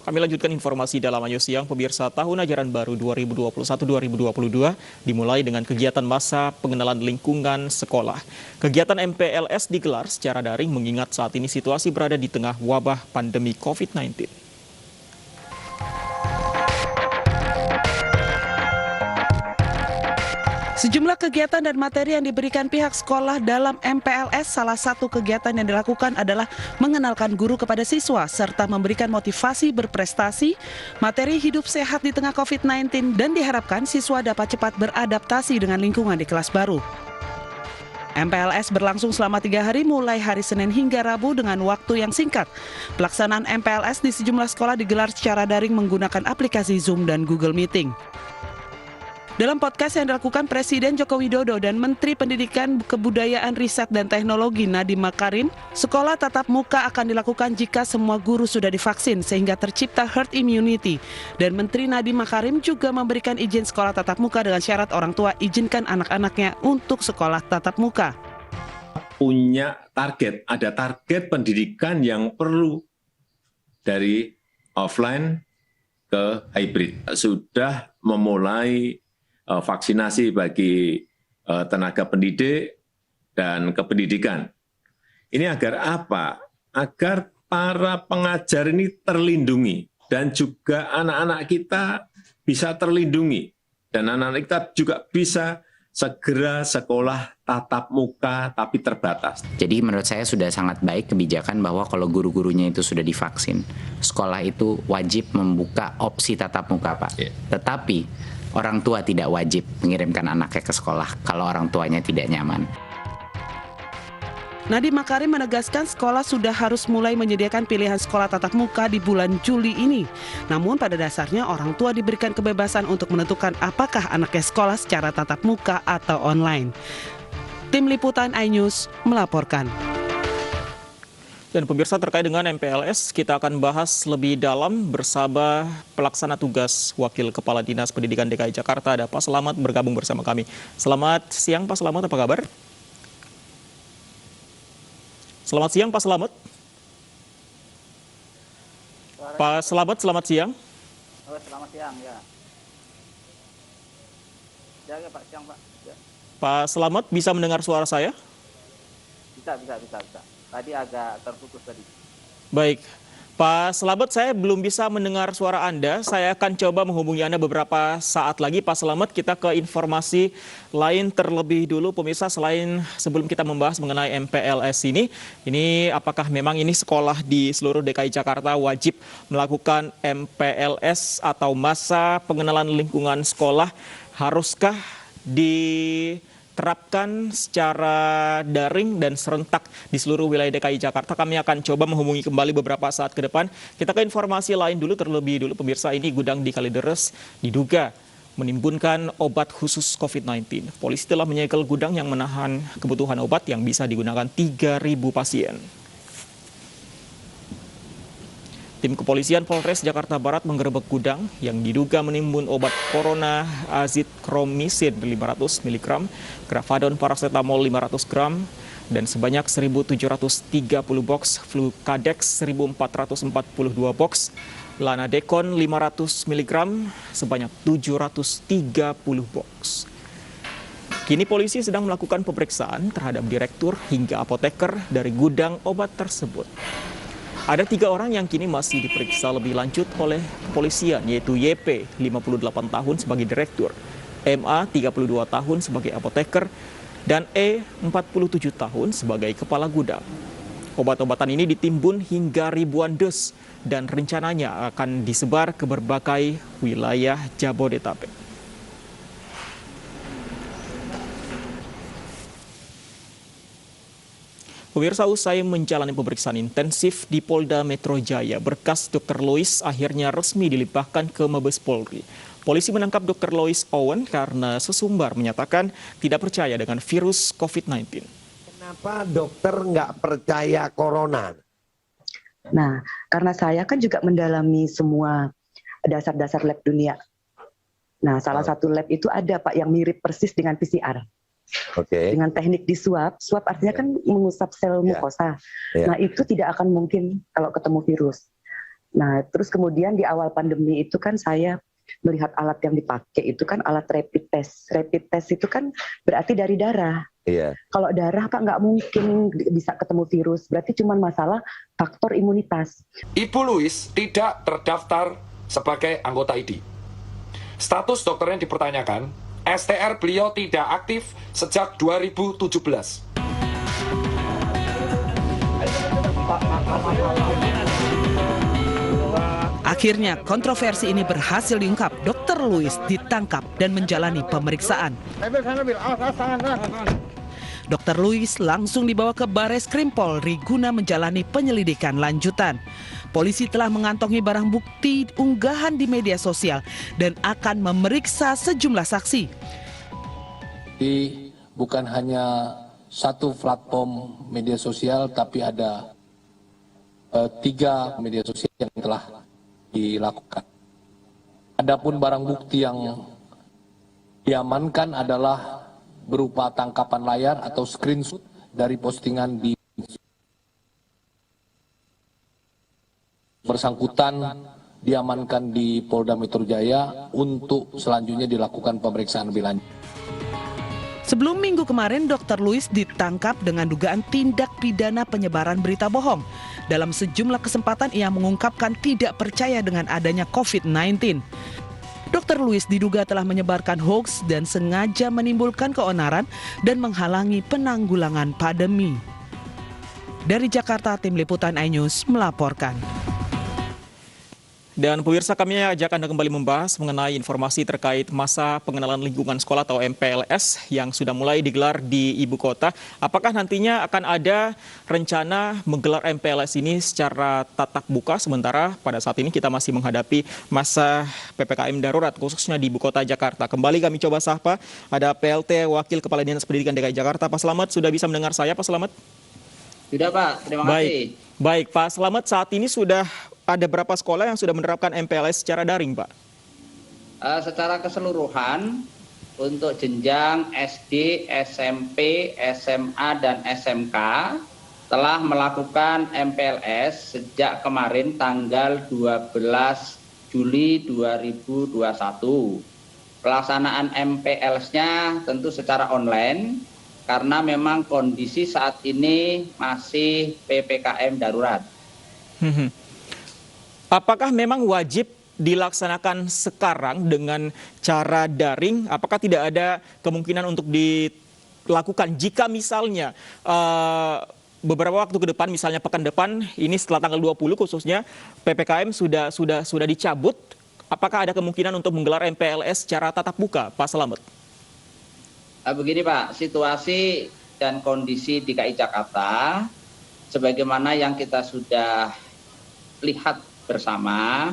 Kami lanjutkan informasi dalam Ayo Siang, pemirsa. Tahun ajaran baru 2021-2022 dimulai dengan kegiatan masa pengenalan lingkungan sekolah. Kegiatan MPLS digelar secara daring mengingat saat ini situasi berada di tengah wabah pandemi COVID-19. Sejumlah kegiatan dan materi yang diberikan pihak sekolah dalam MPLS, salah satu kegiatan yang dilakukan adalah mengenalkan guru kepada siswa serta memberikan motivasi berprestasi, materi hidup sehat di tengah COVID-19, dan diharapkan siswa dapat cepat beradaptasi dengan lingkungan di kelas baru. MPLS berlangsung selama 3 hari mulai hari Senin hingga Rabu dengan waktu yang singkat. Pelaksanaan MPLS di sejumlah sekolah digelar secara daring menggunakan aplikasi Zoom dan Google Meeting. Dalam podcast yang dilakukan Presiden Joko Widodo dan Menteri Pendidikan, Kebudayaan, Riset, dan Teknologi Nadiem Makarim, sekolah tatap muka akan dilakukan jika semua guru sudah divaksin sehingga tercipta herd immunity. Dan Menteri Nadiem Makarim juga memberikan izin sekolah tatap muka dengan syarat orang tua izinkan anak-anaknya untuk sekolah tatap muka. Punya target, ada target pendidikan yang perlu dari offline ke hybrid. Sudah memulai vaksinasi bagi tenaga pendidik dan kependidikan. Ini agar apa? Agar para pengajar ini terlindungi dan juga anak-anak kita bisa terlindungi dan anak-anak kita juga bisa segera sekolah tatap muka tapi terbatas. Jadi menurut saya sudah sangat baik kebijakan bahwa kalau guru-gurunya itu sudah divaksin, sekolah itu wajib membuka opsi tatap muka, Pak. Tetapi orang tua tidak wajib mengirimkan anaknya ke sekolah kalau orang tuanya tidak nyaman. Nadiem Makarim menegaskan sekolah sudah harus mulai menyediakan pilihan sekolah tatap muka di bulan Juli ini. Namun pada dasarnya orang tua diberikan kebebasan untuk menentukan apakah anaknya sekolah secara tatap muka atau online. Tim Liputan iNews melaporkan. Dan pemirsa, terkait dengan MPLS, kita akan bahas lebih dalam bersama pelaksana tugas Wakil Kepala Dinas Pendidikan DKI Jakarta, ada Pak Selamat bergabung bersama kami. Selamat siang Pak Selamat, apa kabar? Selamat siang Pak Selamat. Pak Selamat, selamat siang. Oh, selamat siang, ya. Ya, Pak, siang, Pak. Ya. Pak Selamat, bisa mendengar suara saya? Bisa. Tadi agak terputus tadi. Baik, Pak Selamat, saya belum bisa mendengar suara Anda. Saya akan coba menghubungi Anda beberapa saat lagi. Pak Selamat, kita ke informasi lain terlebih dulu. Pemirsa, sebelum kita membahas mengenai MPLS ini apakah memang ini sekolah di seluruh DKI Jakarta wajib melakukan MPLS atau masa pengenalan lingkungan sekolah? Haruskah diterapkan secara daring dan serentak di seluruh wilayah DKI Jakarta? Kami akan coba menghubungi kembali beberapa saat ke depan. Kita ke informasi lain terlebih dulu pemirsa. Ini gudang di Kalideres diduga menimbunkan obat khusus COVID-19. Polisi telah menyegel gudang yang menahan kebutuhan obat yang bisa digunakan 3.000 pasien. Tim kepolisian Polres Jakarta Barat menggerebek gudang yang diduga menimbun obat corona azithromycin 500 mg, grafadon paracetamol 500 gram, dan sebanyak 1.730 box Flucadex 1.442 box, Lanadecon 500 mg sebanyak 730 box. Kini polisi sedang melakukan pemeriksaan terhadap direktur hingga apoteker dari gudang obat tersebut. Ada 3 orang yang kini masih diperiksa lebih lanjut oleh kepolisian, yaitu YP, 58 tahun sebagai direktur, MA, 32 tahun sebagai apoteker, dan E, 47 tahun sebagai kepala gudang. Obat-obatan ini ditimbun hingga ribuan dus dan rencananya akan disebar ke berbagai wilayah Jabodetabek. Pemirsa, usai menjalani pemeriksaan intensif di Polda Metro Jaya, berkas Dr. Lois akhirnya resmi dilimpahkan ke Mabes Polri. Polisi menangkap Dr. Lois Owen karena sesumbar menyatakan tidak percaya dengan virus COVID-19. Kenapa dokter nggak percaya corona? Nah, karena saya kan juga mendalami semua dasar-dasar lab dunia. Nah, salah satu lab itu ada Pak yang mirip persis dengan PCR. Dengan teknik disuap, suap artinya kan mengusap sel mukosa. Nah itu tidak akan mungkin kalau ketemu virus. Nah, terus kemudian di awal pandemi itu kan saya melihat alat yang dipakai itu kan alat rapid test. Rapid test itu kan berarti dari darah. Iya. Kalau darah kan nggak mungkin bisa ketemu virus, berarti cuma masalah faktor imunitas. Ibu Louis tidak terdaftar sebagai anggota ID. Status dokternya dipertanyakan, STR beliau tidak aktif sejak 2017. Akhirnya kontroversi ini berhasil diungkap. Dr. Louis ditangkap dan menjalani pemeriksaan. Dr. Louis langsung dibawa ke Bares Krim Polri guna menjalani penyelidikan lanjutan. Polisi telah mengantongi barang bukti unggahan di media sosial dan akan memeriksa sejumlah saksi. Bukan hanya satu platform media sosial, tapi ada 3 media sosial yang telah dilakukan. Adapun barang bukti yang diamankan adalah berupa tangkapan layar atau screenshot dari postingan di bersangkutan diamankan di Polda Metro Jaya untuk selanjutnya dilakukan pemeriksaan lebih lanjut. Sebelum minggu kemarin, Dr. Louis ditangkap dengan dugaan tindak pidana penyebaran berita bohong. Dalam sejumlah kesempatan ia mengungkapkan tidak percaya dengan adanya COVID-19. Dr. Louis diduga telah menyebarkan hoaks dan sengaja menimbulkan keonaran dan menghalangi penanggulangan pandemi. Dari Jakarta, Tim Liputan iNews melaporkan. Dan pemirsa, kami ajak Anda kembali membahas mengenai informasi terkait masa pengenalan lingkungan sekolah atau MPLS yang sudah mulai digelar di ibu kota. Apakah nantinya akan ada rencana menggelar MPLS ini secara tatap muka, sementara pada saat ini kita masih menghadapi masa PPKM darurat khususnya di ibu kota Jakarta. Kembali kami coba sapa, ada PLT Wakil Kepala Dinas Pendidikan DKI Jakarta, Pak Slamet. Sudah bisa mendengar saya, Pak Slamet? Sudah, Pak. Terima kasih. Baik, Pak Slamet, saat ini sudah ada berapa sekolah yang sudah menerapkan MPLS secara daring, Pak? Secara keseluruhan, untuk jenjang SD, SMP, SMA, dan SMK telah melakukan MPLS sejak kemarin tanggal 12 Juli 2021. Pelaksanaan MPLS-nya tentu secara online, karena memang kondisi saat ini masih PPKM darurat. Apakah memang wajib dilaksanakan sekarang dengan cara daring? Apakah tidak ada kemungkinan untuk dilakukan jika misalnya beberapa waktu ke depan, misalnya pekan depan, ini setelah tanggal 20 khususnya, PPKM sudah dicabut, apakah ada kemungkinan untuk menggelar MPLS secara tatap muka, Pak Slamet? Begini, Pak, situasi dan kondisi DKI Jakarta, sebagaimana yang kita sudah lihat bersama,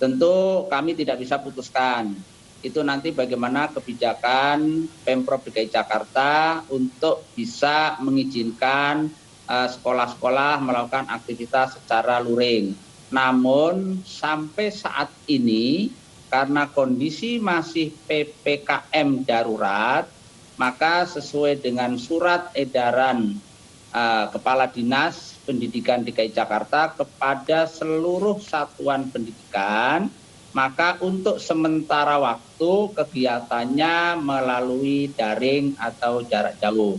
tentu kami tidak bisa putuskan. Itu nanti bagaimana kebijakan Pemprov DKI Jakarta untuk bisa mengizinkan sekolah-sekolah melakukan aktivitas secara luring. Namun sampai saat ini karena kondisi masih PPKM darurat, maka sesuai dengan surat edaran Kepala Dinas Pendidikan DKI Jakarta kepada seluruh satuan pendidikan, maka untuk sementara waktu kegiatannya melalui daring atau jarak jauh.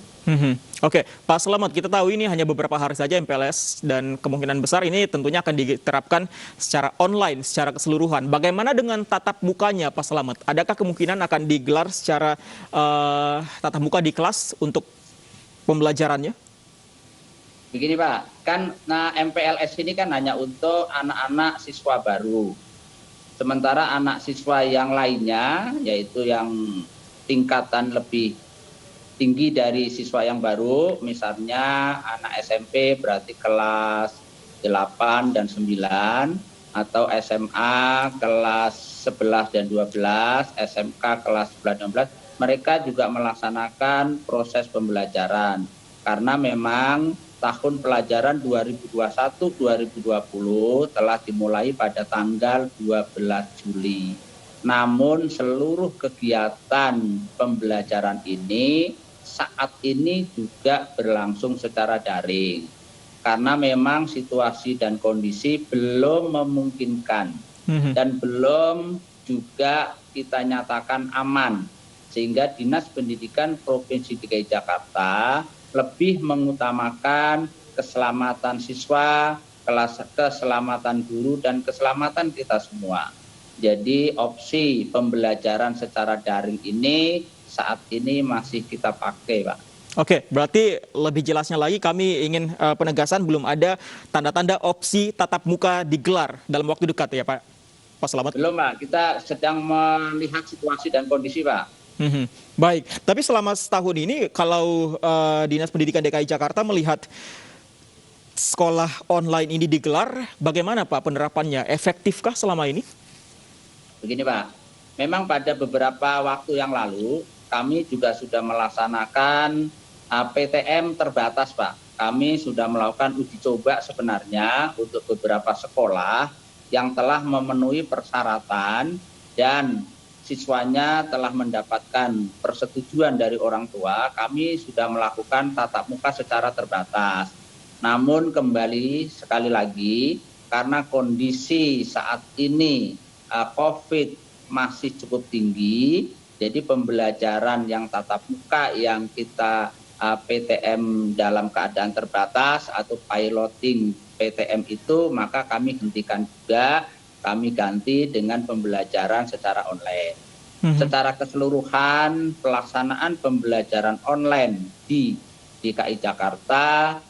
Oke, Pak Slamet, kita tahu ini hanya beberapa hari saja MPLS dan kemungkinan besar ini tentunya akan diterapkan secara online, secara keseluruhan. Bagaimana dengan tatap mukanya, Pak Slamet? Adakah kemungkinan akan digelar secara tatap muka di kelas untuk pembelajarannya? Begini, Pak, kan MPLS ini kan hanya untuk anak-anak siswa baru. Sementara anak siswa yang lainnya, yaitu yang tingkatan lebih tinggi dari siswa yang baru, misalnya anak SMP berarti kelas 8 dan 9, atau SMA kelas 11 dan 12, SMK kelas 11 dan 12, mereka juga melaksanakan proses pembelajaran. Karena memang tahun pelajaran 2021-2020 telah dimulai pada tanggal 12 Juli. Namun seluruh kegiatan pembelajaran ini saat ini juga berlangsung secara daring. karena memang situasi dan kondisi belum memungkinkan dan belum juga kita nyatakan aman, sehingga Dinas Pendidikan Provinsi DKI Jakarta lebih mengutamakan keselamatan siswa, keselamatan guru, dan keselamatan kita semua. Jadi opsi pembelajaran secara daring ini saat ini masih kita pakai, Pak. Oke, berarti lebih jelasnya lagi kami ingin penegasan belum ada tanda-tanda opsi tatap muka digelar dalam waktu dekat ya Pak Slamet? Belum Pak, kita sedang melihat situasi dan kondisi Pak. Baik, tapi selama setahun ini kalau Dinas Pendidikan DKI Jakarta melihat sekolah online ini digelar, bagaimana Pak penerapannya? Efektifkah selama ini? Begini Pak, memang pada beberapa waktu yang lalu kami juga sudah melaksanakan PTM terbatas Pak. Kami sudah melakukan uji coba sebenarnya untuk beberapa sekolah yang telah memenuhi persyaratan dan siswanya telah mendapatkan persetujuan dari orang tua. Kami sudah melakukan tatap muka secara terbatas. Namun kembali sekali lagi karena kondisi saat ini COVID masih cukup tinggi, jadi pembelajaran yang tatap muka yang kita PTM dalam keadaan terbatas atau piloting PTM itu, maka kami hentikan juga, kami ganti dengan pembelajaran secara online. Secara keseluruhan pelaksanaan pembelajaran online di DKI Jakarta,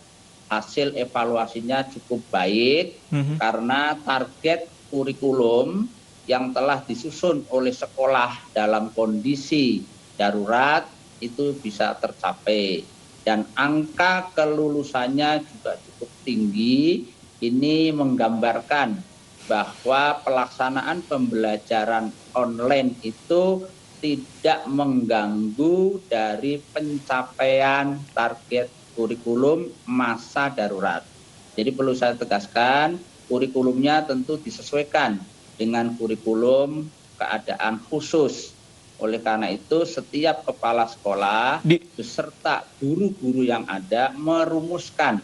hasil evaluasinya cukup baik karena target kurikulum yang telah disusun oleh sekolah dalam kondisi darurat itu bisa tercapai dan angka kelulusannya juga cukup tinggi. Ini menggambarkan bahwa pelaksanaan pembelajaran online itu tidak mengganggu dari pencapaian target kurikulum masa darurat. Jadi perlu saya tegaskan, kurikulumnya tentu disesuaikan dengan kurikulum keadaan khusus. Oleh karena itu setiap kepala sekolah beserta guru-guru yang ada merumuskan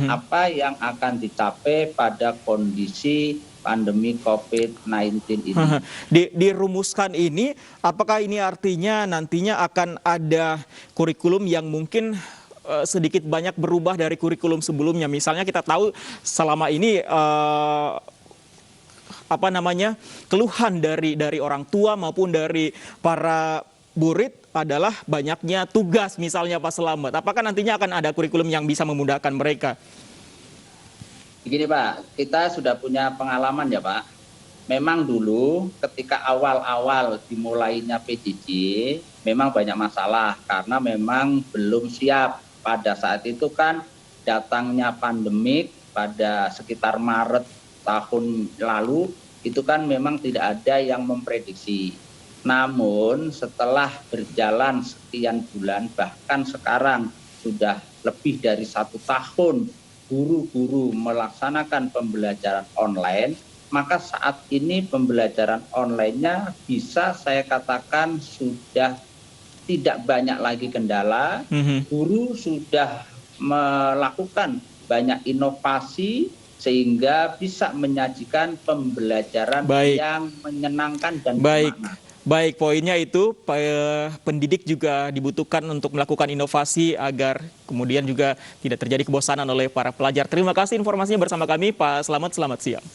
apa yang akan dicapai pada kondisi pandemi COVID-19 ini. Dirumuskan ini, apakah ini artinya nantinya akan ada kurikulum yang mungkin sedikit banyak berubah dari kurikulum sebelumnya? Misalnya kita tahu selama ini keluhan dari orang tua maupun dari para murid adalah banyaknya tugas misalnya Pak Slamet. Apakah nantinya akan ada kurikulum yang bisa memudahkan mereka? Begini Pak, kita sudah punya pengalaman ya Pak. Memang dulu ketika awal-awal dimulainya PJJ, memang banyak masalah karena memang belum siap. Pada saat itu kan datangnya pandemik pada sekitar Maret tahun lalu, itu kan memang tidak ada yang memprediksi. Namun setelah berjalan sekian bulan, bahkan sekarang sudah lebih dari 1 tahun guru-guru melaksanakan pembelajaran online, maka saat ini pembelajaran online-nya bisa saya katakan sudah tidak banyak lagi kendala. Guru sudah melakukan banyak inovasi sehingga bisa menyajikan pembelajaran yang menyenangkan dan bermakna. Baik, poinnya itu pendidik juga dibutuhkan untuk melakukan inovasi agar kemudian juga tidak terjadi kebosanan oleh para pelajar. Terima kasih informasinya bersama kami Pak Slamet, selamat siang.